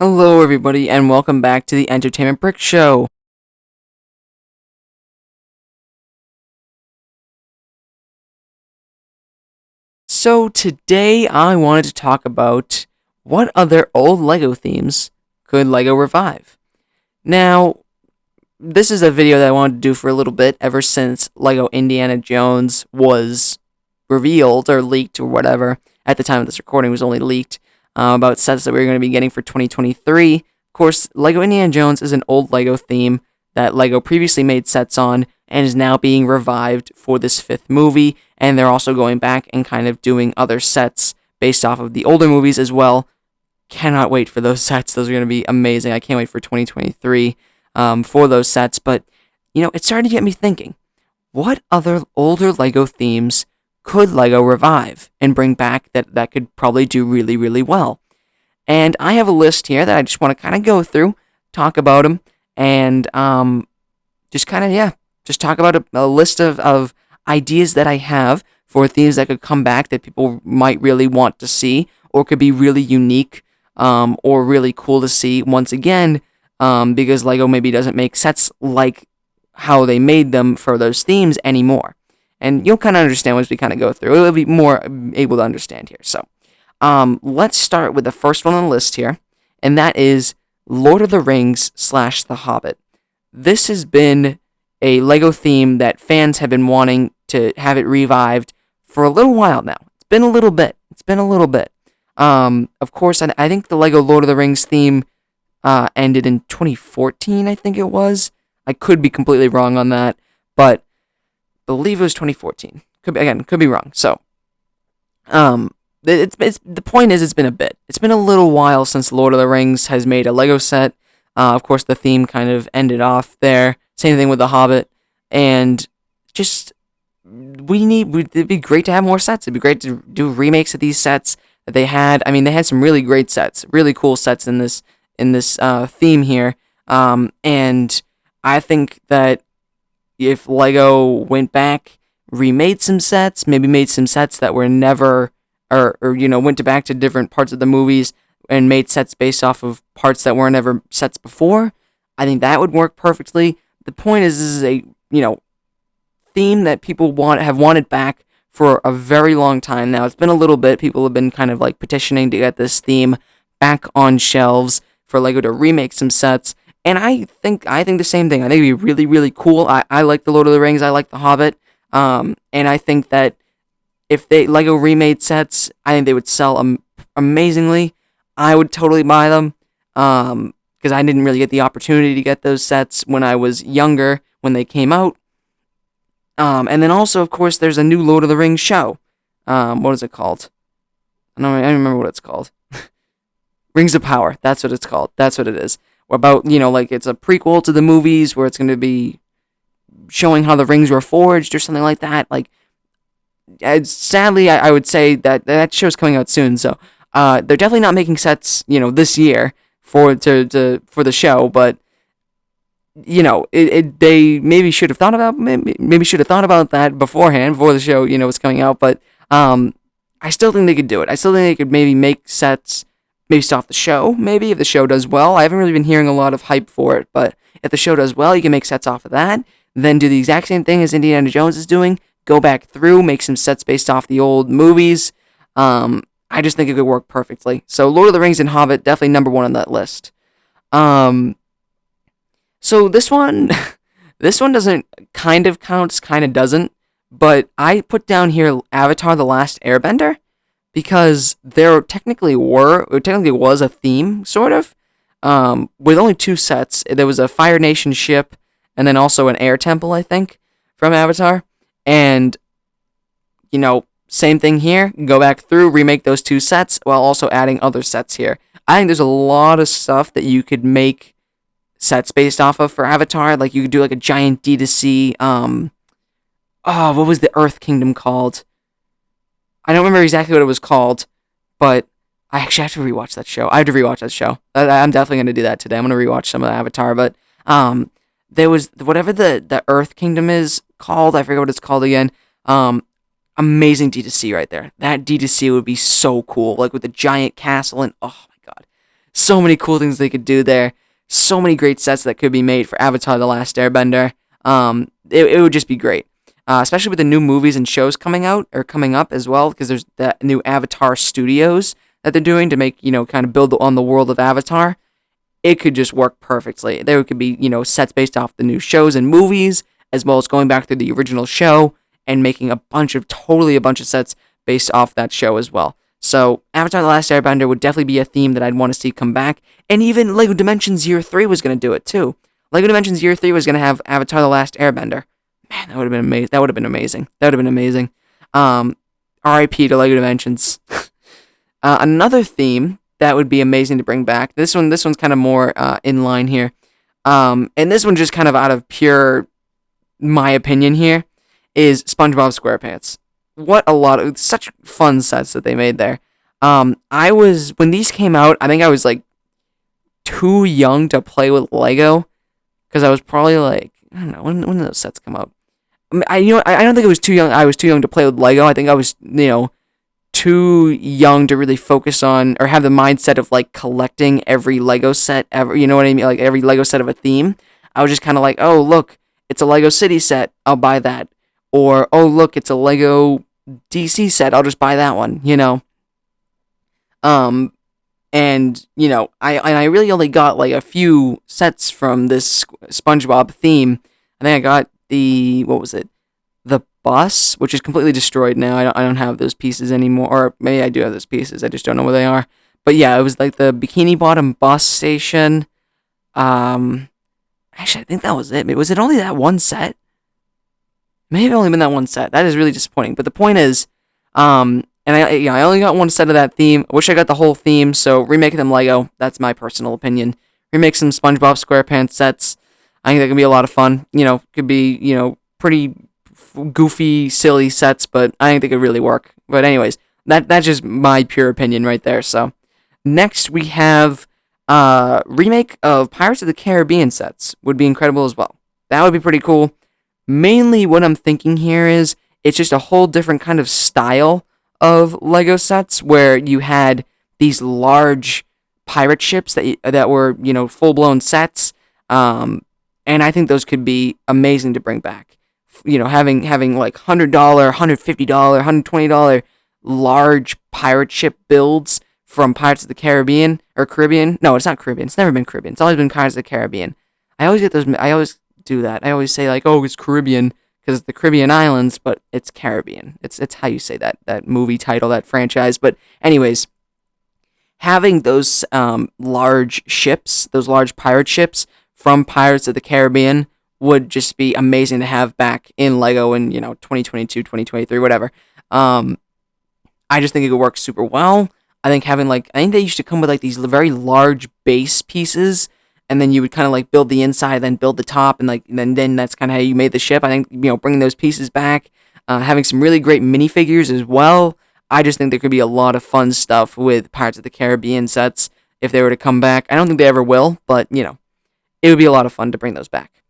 Hello, everybody, and welcome back to the Entertainment Brick Show. So, today I wanted to talk about what other old LEGO themes could LEGO revive. Now, this is a video that I wanted to do for a little bit ever since LEGO Indiana Jones was revealed or leaked or whatever. At the time of this recording, it was only leaked about sets that we were going to be getting for 2023. Of course, LEGO Indiana Jones is an old LEGO theme that LEGO previously made sets on and is now being revived for this fifth movie. And they're also going back and kind of doing other sets based off of the older movies as well. Cannot wait for those sets. Those are going to be amazing. I can't wait for 2023 for those sets. But, it started to get me thinking, what other older LEGO themes could LEGO revive and bring back that could probably do really, really well? And I have a list here that I just want to kind of go through, talk about them, and just kind of, just talk about a list of ideas that I have for themes that could come back that people might really want to see or could be really unique or really cool to see once again because LEGO maybe doesn't make sets like how they made them for those themes anymore. And you'll kind of understand once we kind of go through. It'll be more able to understand here. So, let's start with the first one on the list here, and that is Lord of the Rings / The Hobbit. This has been a LEGO theme that fans have been wanting to have it revived for a little while now. It's been a little bit. Of course, I think the LEGO Lord of the Rings theme ended in 2014, I think it was. I could be completely wrong on that, but I believe it was 2014. Could be wrong. So, the point is, it's been a bit. It's been a little while since Lord of the Rings has made a LEGO set. Of course, the theme kind of ended off there. Same thing with The Hobbit, and just it'd be great to have more sets. It'd be great to do remakes of these sets that they had. I mean, they had some really great sets, really cool sets in this theme here. And I think that if LEGO went back, remade some sets, maybe made some sets that were never, or went back to different parts of the movies and made sets based off of parts that weren't ever sets before, I think that would work perfectly. The point is, this is a theme that people have wanted back for a very long time now. It's been a little bit. People have been kind of like petitioning to get this theme back on shelves for LEGO to remake some sets. And I think the same thing. I think it'd be really, really cool. I like the Lord of the Rings. I like the Hobbit. And I think that if LEGO remade sets, I think they would sell amazingly. I would totally buy them. Because I didn't really get the opportunity to get those sets when I was younger, when they came out. And then also, of course, there's a new Lord of the Rings show. What is it called? I don't remember what it's called. Rings of Power. That's what it's called. That's what it is. About, it's a prequel to the movies where it's going to be showing how the rings were forged or something like that. Sadly, I would say that show's coming out soon. So, they're definitely not making sets, this year for the show, but they maybe should have thought about that beforehand before the show was coming out. But I still think they could do it. I still think they could maybe make sets based off the show. Maybe if the show does well, I haven't really been hearing a lot of hype for it, but if the show does well, you can make sets off of that. Then do the exact same thing as Indiana Jones is doing. Go back through, make some sets based off the old movies. I just think it could work perfectly. So Lord of the Rings and Hobbit, definitely number one on that list. So this one, this one doesn't kind of counts, kind of doesn't. But I put down here Avatar: The Last Airbender because there technically was a theme, sort of, with only two sets. There was a Fire Nation ship and then also an air temple, I think, from Avatar. And, same thing here. Go back through, remake those two sets while also adding other sets here. I think there's a lot of stuff that you could make sets based off of for Avatar. Like, you could do like a giant D2C, what was the Earth Kingdom called? I don't remember exactly what it was called, but I actually have to rewatch that show. I have to rewatch that show. I'm definitely going to do that today. I'm going to rewatch some of the Avatar, but there was whatever the Earth Kingdom is called. I forget what it's called again. Amazing D2C right there. That D2C would be so cool, like with the giant castle and oh my god, So many cool things they could do there. So many great sets that could be made for Avatar: The Last Airbender. It would just be great, especially with the new movies and shows coming out or coming up as well, because there's the new Avatar studios that they're doing to make kind of build on the world of Avatar. It could just work perfectly. There could be sets based off the new shows and movies, as well as going back to the original show and making a bunch of sets based off that show as well. So Avatar: The Last Airbender would definitely be a theme that I'd want to see come back. And even LEGO Dimensions Year 3 was going to do it too. LEGO Dimensions Year 3 was going to have Avatar: The Last Airbender. Man, that would have been amazing. That would have been amazing. That would have been amazing. R.I.P. to LEGO Dimensions. Another theme that would be amazing to bring back. This one's kind of more in line here. And this one just kind of out of pure my opinion here is SpongeBob SquarePants. What a lot of such fun sets that they made there. When these came out, I think I was like too young to play with Lego, because I was probably like, I don't know, when did those sets come out? I don't think it was too young. I was too young to play with Lego. I think I was too young to really focus on or have the mindset of like collecting every Lego set ever. You know what I mean? Like every Lego set of a theme. I was just kind of like, oh look, it's a Lego City set. I'll buy that. Or oh look, it's a Lego DC set. I'll just buy that one. And I really only got like a few sets from this SpongeBob theme. I think I got the bus, which is completely destroyed now. I don't have those pieces anymore, or maybe I do have those pieces. I just don't know where they are. But yeah, it was like the Bikini Bottom bus station. Actually, I think that was it. Was it only that one set? May have only been that one set. That is really disappointing. But the point is, and I only got one set of that theme. I wish I got the whole theme. So remake them Lego. That's my personal opinion. Remake some SpongeBob SquarePants sets. I think that could be a lot of fun. Could be pretty goofy, silly sets, but I think they could really work. But anyways, that's just my pure opinion right there. So next we have remake of Pirates of the Caribbean sets. Would be incredible as well. That would be pretty cool. Mainly what I'm thinking here is it's just a whole different kind of style of Lego sets where you had these large pirate ships that were full-blown sets, and I think those could be amazing to bring back. Having like $100, $150, $120 large pirate ship builds from Pirates of the Caribbean or Caribbean. No, it's not Caribbean. It's never been Caribbean. It's always been Pirates of the Caribbean. I always get those. I always do that. I always say like, oh, it's Caribbean because it's the Caribbean islands, but it's Caribbean. It's how you say that movie title, that franchise. But anyways, having those large ships, those large pirate ships from Pirates of the Caribbean would just be amazing to have back in Lego in 2022, 2023, whatever. I just think it could work super well. I think they used to come with like these very large base pieces, and then you would kind of like build the inside, then build the top, and then that's kind of how you made the ship. I think bringing those pieces back, having some really great minifigures as well. I just think there could be a lot of fun stuff with Pirates of the Caribbean sets if they were to come back. I don't think they ever will, but it would be a lot of fun to bring those back.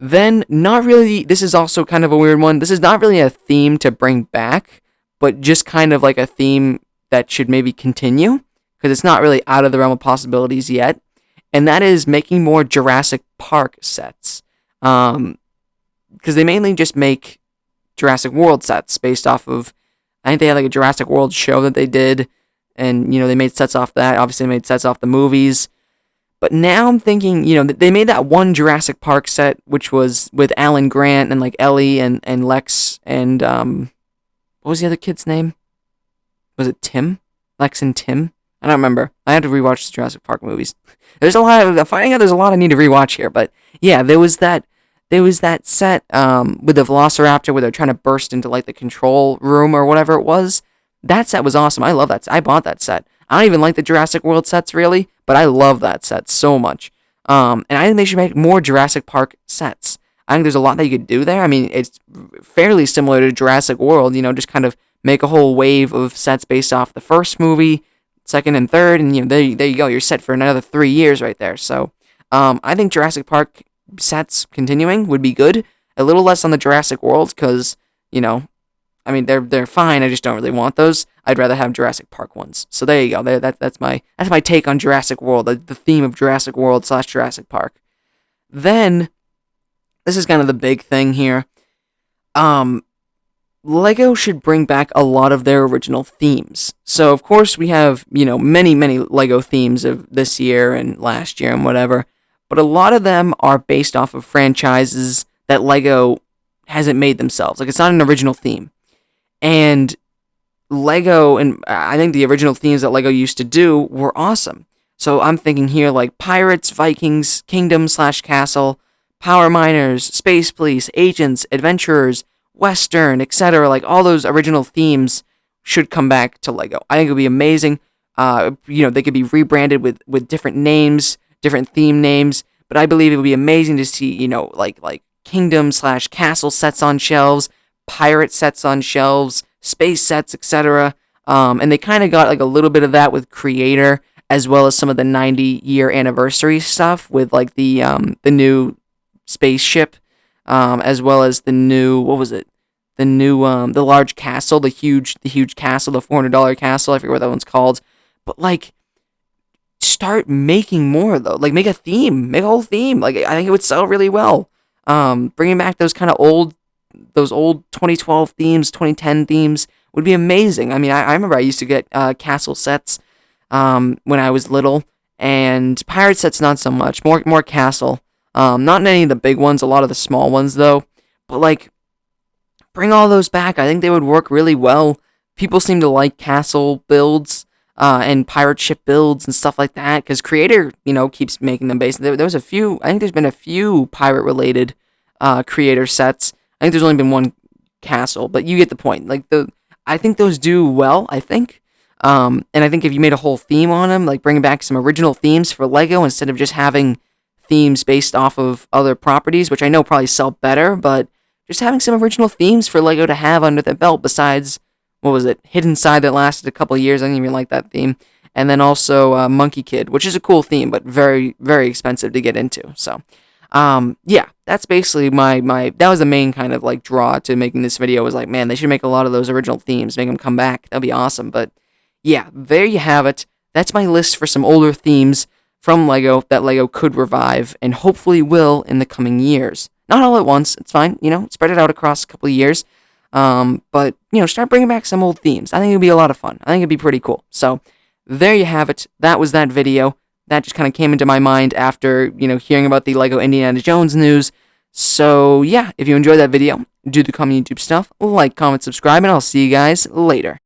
Then, not really, this is also kind of a weird one. This is not really a theme to bring back, but just kind of like a theme that should maybe continue, because it's not really out of the realm of possibilities yet, and that is making more Jurassic Park sets. Because they mainly just make Jurassic World sets based off of, I think they had like a Jurassic World show that they did, and they made sets off that. Obviously, they made sets off the movies. But now I'm thinking, they made that one Jurassic Park set, which was with Alan Grant and like Ellie and Lex and what was the other kid's name? Was it Tim? Lex and Tim? I don't remember. I had to rewatch the Jurassic Park movies. I'm finding out there's a lot I need to rewatch here, but yeah, there was that set with the Velociraptor where they're trying to burst into like the control room or whatever it was. That set was awesome. I love that. I bought that set. I don't even like the Jurassic World sets really, but I love that set so much. And I think they should make more Jurassic Park sets. I think there's a lot that you could do there. I mean, it's fairly similar to Jurassic World, just kind of make a whole wave of sets based off the first movie, second and third, and there you go. You're set for another 3 years right there. So I think Jurassic Park sets continuing would be good. A little less on the Jurassic World because, I mean, they're fine. I just don't really want those. I'd rather have Jurassic Park ones. So there you go. That's my take on Jurassic World. The theme of Jurassic World / Jurassic Park. Then this is kind of the big thing here. Lego should bring back a lot of their original themes. So, of course, we have, many, many Lego themes of this year and last year and whatever, but a lot of them are based off of franchises that Lego hasn't made themselves. Like, it's not an original theme. And Lego, and I think the original themes that Lego used to do were awesome. So I'm thinking here like Pirates, Vikings, Kingdom / Castle, Power Miners, Space Police, Agents, Adventurers, Western, etc. Like all those original themes should come back to Lego. I think it would be amazing. They could be rebranded with different names, different theme names. But I believe it would be amazing to see, like Kingdom / Castle sets on shelves, Pirate sets on shelves, space sets, etc. And they kind of got like a little bit of that with Creator, as well as some of the 90-year anniversary stuff with like the new spaceship, as well as the new, what was it? The new the large castle, the huge castle, the $400 castle. I forget what that one's called. But like, start making more though. Like, make a theme, make a whole theme. Like, I think it would sell really well. Bringing back those kind of old 2012 themes, 2010 themes would be amazing. I mean, I remember I used to get castle sets when I was little, and pirate sets not so much. More castle. Not in any of the big ones. A lot of the small ones though. But like, bring all those back. I think they would work really well. People seem to like castle builds and pirate ship builds and stuff like that, because Creator, keeps making them based. There was a few. I think there's been a few pirate related Creator sets. I think there's only been one castle, but you get the point. Like, I think those do well. I think, and I think if you made a whole theme on them, like bringing back some original themes for Lego instead of just having themes based off of other properties, which I know probably sell better, but just having some original themes for Lego to have under their belt. Besides, what was it? Hidden Side that lasted a couple of years. I didn't even like that theme. And then also Monkey Kid, which is a cool theme, but very, very expensive to get into. So, yeah, that's basically that was the main kind of like draw to making this video, was like, man, they should make a lot of those original themes, make them come back. That'd be awesome. But yeah, there you have it. That's my list for some older themes from Lego that Lego could revive and hopefully will in the coming years. Not all at once, it's fine, spread it out across a couple of years. But, start bringing back some old themes. I think it'd be a lot of fun. I think it'd be pretty cool. So, there you have it. That was that video. That just kind of came into my mind after, hearing about the Lego Indiana Jones news. So, yeah, if you enjoyed that video, do the common YouTube stuff, like, comment, subscribe, and I'll see you guys later.